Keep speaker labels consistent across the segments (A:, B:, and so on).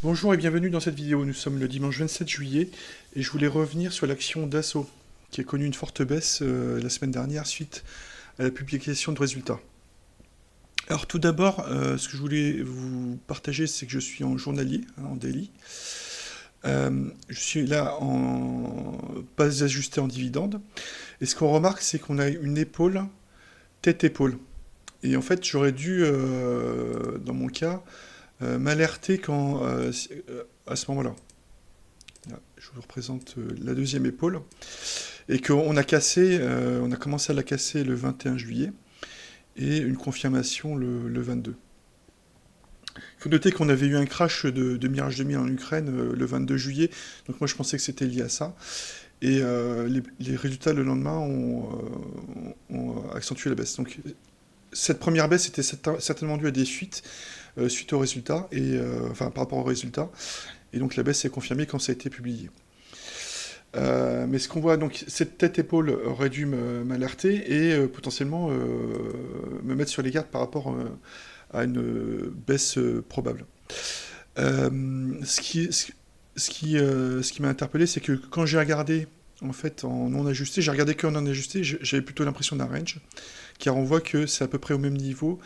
A: Bonjour et bienvenue dans cette vidéo. Nous sommes le dimanche 27 juillet et je voulais revenir sur l'action Dassault qui a connu une forte baisse la semaine dernière suite à la publication de résultats. Alors tout d'abord, ce que je voulais vous partager, c'est que je suis en journalier, en daily. Je suis là en pas ajusté en dividende. Et ce qu'on remarque, c'est qu'on a une épaule, tête-épaule. Et en fait, j'aurais dû, dans mon cas, m'alerter quand, à ce moment-là. Là, je vous représente la deuxième épaule. Et qu'on a cassé, on a commencé à la casser le 21 juillet et une confirmation le 22. Il faut noter qu'on avait eu un crash de Mirage 2000 en Ukraine le 22 juillet, donc moi je pensais que c'était lié à ça. Et les résultats le lendemain ont accentué la baisse. Donc cette première baisse était certainement due à des fuites suite aux résultats, enfin par rapport aux résultats. Et donc la baisse s'est confirmée quand ça a été publié. Mais ce qu'on voit, donc cette tête-épaule aurait dû m'alerter et potentiellement me mettre sur les gardes par rapport à une baisse probable. Ce qui m'a interpellé, c'est que quand j'ai regardé en fait en non ajusté, j'ai regardé qu'en non ajusté, j'avais plutôt l'impression d'un range, car on voit que c'est à peu près au même niveau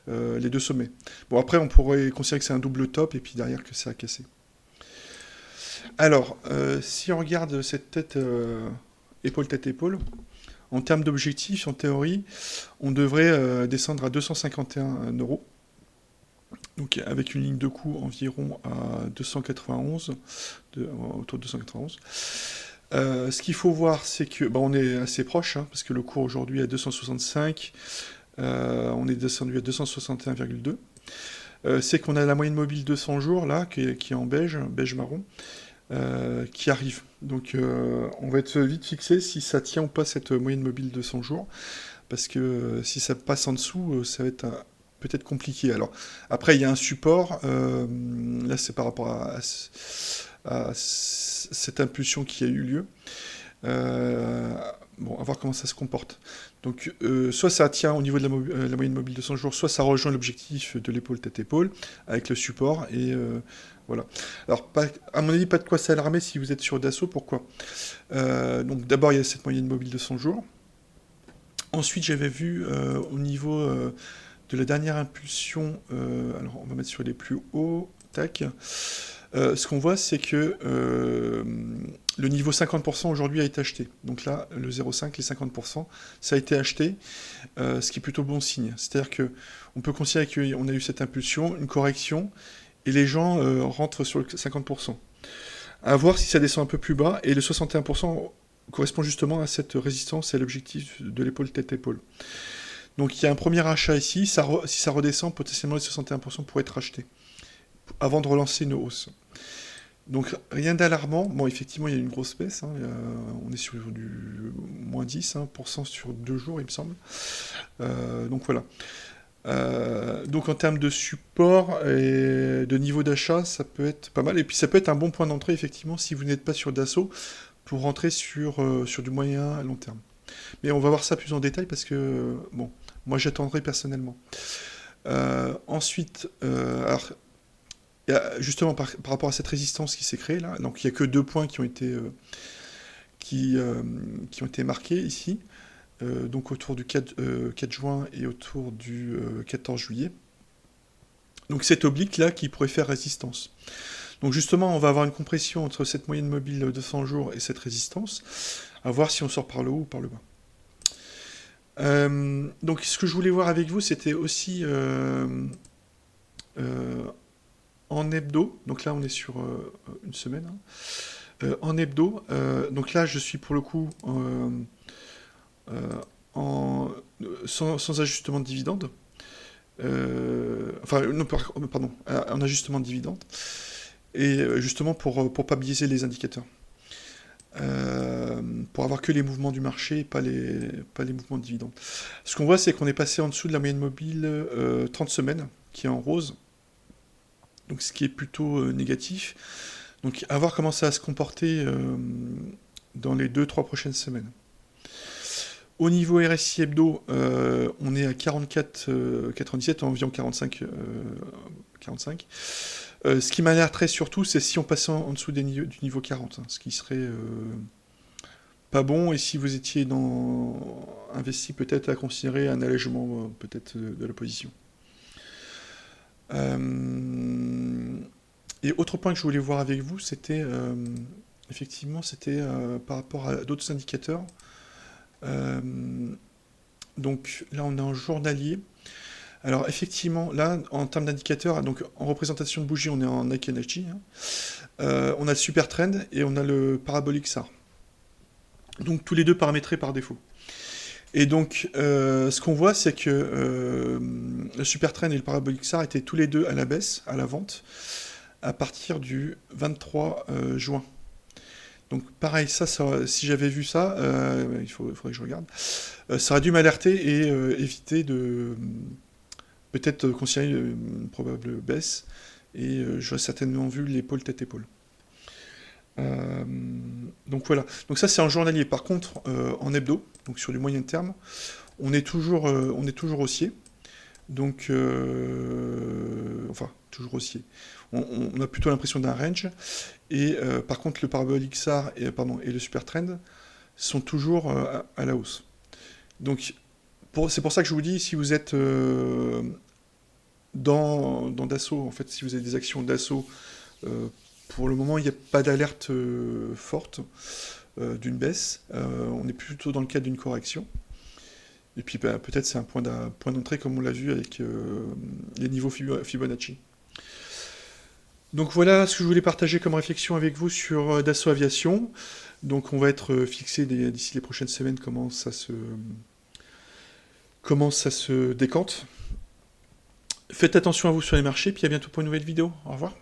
A: les deux sommets. Bon après on pourrait considérer que c'est un double top et puis derrière que ça a cassé. Alors, si on regarde cette tête, épaule-tête-épaule, en termes d'objectifs, en théorie, on devrait descendre à 251 euros. Donc avec une ligne de coût environ à 291, autour de 291. Ce qu'il faut voir, c'est que on est assez proche, hein, parce que le cours aujourd'hui est à 265, on est descendu à 261,2. C'est qu'on a la moyenne mobile 200 jours, là, qui est en beige marron, qui arrive. Donc on va être vite fixé si ça tient ou pas cette moyenne mobile de 100 jours, parce que si ça passe en dessous, ça va être peut-être compliqué. Alors après il y a un support, là c'est par rapport à cette impulsion qui a eu lieu. Bon, à voir comment ça se comporte. Donc, soit ça tient au niveau de la moyenne mobile de 100 jours, soit ça rejoint l'objectif de l'épaule tête-épaule avec le support. Et voilà. Alors, à mon avis, pas de quoi s'alarmer si vous êtes sur Dassault. Pourquoi donc, d'abord, il y a cette moyenne mobile de 100 jours. Ensuite, j'avais vu au niveau de la dernière impulsion, alors on va mettre sur les plus hauts, tac. Ce qu'on voit, c'est que le niveau 50% aujourd'hui a été acheté. Donc là, le 0,5, les 50%, ça a été acheté, ce qui est plutôt bon signe. C'est-à-dire qu'on peut considérer qu'on a eu cette impulsion, une correction, et les gens rentrent sur le 50%. À voir si ça descend un peu plus bas, et le 61% correspond justement à cette résistance et à l'objectif de l'épaule tête-épaule. Donc il y a un premier achat ici, si ça redescend, potentiellement les 61% pourraient être achetés, avant de relancer une hausse. Donc rien d'alarmant. Bon, effectivement, il y a une grosse baisse, hein. On est sur du moins 10% sur 2 jours, il me semble. Donc voilà. Donc en termes de support et de niveau d'achat, ça peut être pas mal. Et puis ça peut être un bon point d'entrée, effectivement, si vous n'êtes pas sur Dassault, pour rentrer sur du moyen à long terme. Mais on va voir ça plus en détail parce que, bon, moi j'attendrai personnellement. Ensuite, alors, justement, par rapport à cette résistance qui s'est créée là, donc il n'y a que 2 points qui ont été, qui ont été marqués ici, donc autour du 4 juin et autour du 14 juillet. Donc cette oblique là qui pourrait faire résistance. Donc justement, on va avoir une compression entre cette moyenne mobile de 100 jours et cette résistance, à voir si on sort par le haut ou par le bas. Donc ce que je voulais voir avec vous, c'était aussi en hebdo, donc là on est sur une semaine, hein. En hebdo, donc là je suis pour le coup sans ajustement de dividende, enfin non, pardon, en ajustement de dividende, et justement pour pas biaiser les indicateurs. Pour avoir que les mouvements du marché et pas les mouvements de dividendes. Ce qu'on voit, c'est qu'on est passé en dessous de la moyenne mobile 30 semaines, qui est en rose, donc ce qui est plutôt négatif. Donc à voir comment ça va se comporter dans les 2-3 prochaines semaines. Au niveau RSI hebdo, on est à 44,97, environ 45. Ce qui m'alerterait surtout, c'est si on passait en dessous du niveau 40, hein, ce qui serait pas bon, et si vous étiez investi peut-être à considérer un allègement peut-être de la position. Et autre point que je voulais voir avec vous, c'était effectivement, c'était par rapport à d'autres indicateurs. Donc là, on est en journalier. Alors effectivement, là, en termes d'indicateurs, donc en représentation de bougie, on est en Nikkei Nachi, hein. On a le super trend et on a le parabolic SAR. Donc tous les deux paramétrés par défaut. Et donc, ce qu'on voit, c'est que le super trend et le parabolic SAR étaient tous les deux à la baisse, à la vente, à partir du 23 juin. Donc pareil, ça si j'avais vu ça, faudrait que je regarde, ça aurait dû m'alerter et éviter de peut-être considérer une probable baisse, et j'aurais certainement vu l'épaule tête-épaule. Donc voilà, donc ça c'est en journalier. Par contre, en hebdo, donc sur du moyen terme, on est toujours haussier. Donc, enfin, toujours haussier. On a plutôt l'impression d'un range. Et par contre, le parabolic SAR et le super trend sont toujours à la hausse. Donc, c'est pour ça que je vous dis, si vous êtes dans Dassault, en fait, si vous avez des actions Dassault, pour le moment, il n'y a pas d'alerte forte d'une baisse. On est plutôt dans le cadre d'une correction. Et puis peut-être c'est un point d'entrée comme on l'a vu avec les niveaux Fibonacci. Donc voilà ce que je voulais partager comme réflexion avec vous sur Dassault Aviation. Donc on va être fixé d'ici les prochaines semaines comment ça se décante. Faites attention à vous sur les marchés, puis à bientôt pour une nouvelle vidéo. Au revoir.